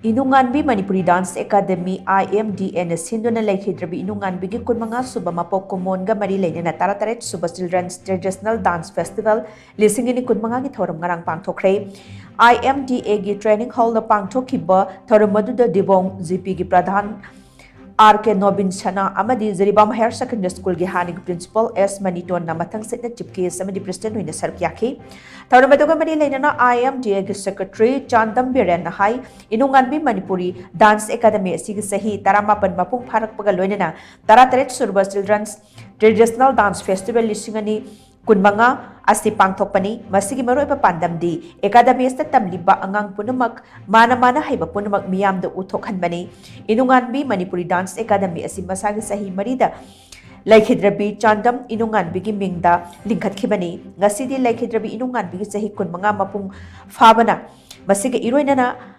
INUNGANBI Manipuri Dance Academy IMDA na SINDUNA LEIKHIDRABI INUNGANBI gi kunmanga Suba MAPOK KUMON ga mari LEINANA tara-taret Suba Children's Traditional Dance Festival lisingini kunmanga gi Thouram Ngarang Pangthokkhre IMDA gi training hall na pangthokhiba Thouram maduda Dibong GP gi pradhan RK Nobin Sana amadi Zaribam Higher Secondary School gi hanig principal S Maniton na mathang set na chief case amadi president hoina sarkyaki Thouram maduga mari LEINANA IMDA gi secretary Chandam Biren na hai INUNGANBI Manipuri Dance Academy asigi sahi 18 mapung pharakpaga loinana 13 Suba Children's Traditional Dance Festival lisingani kunmanga asi pangthokpani masigi maroiba pandamdi academy sta tamliba angang punumak mana haiba punumak miyamda uthokhanbani INUNGANBI Manipuri Dance Academy asi masagi sahi marida LEIKHIDRABI Chandam INUNGANBI gi mingda lingkhatkhibani ngasidi LEIKHIDRABI INUNGANBI gi sahi kunmanga mapung fabana masigi iroinana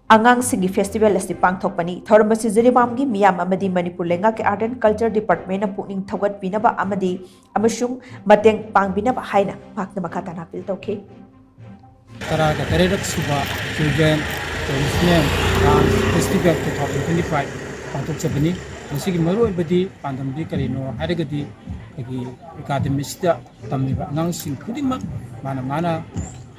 angang singi festival asi pangthokpani Thouram asi Zaribam gi miyam amadi Manipur lenga ke art and culture department na puning thogat pinaba amadi amasung mateng pangbinaba haina makna makata napil tokhe Tara ka Taredak Suba Children Traditional Dance Festival 2025 pangthokchabani masigi maruibadi pandamdi karino harigadi agi academy sida tamliba angang sing khudimak mana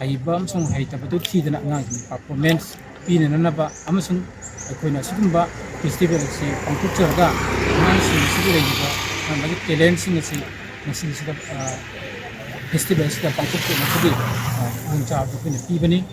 haiba amsung haitabadu thidana angang performance Pinanaba Amazon Aquina Sumba Festival Pangthokcharaga Nancy Sigurega and the talents in the festival Pangthokcharaga Uncha Pibani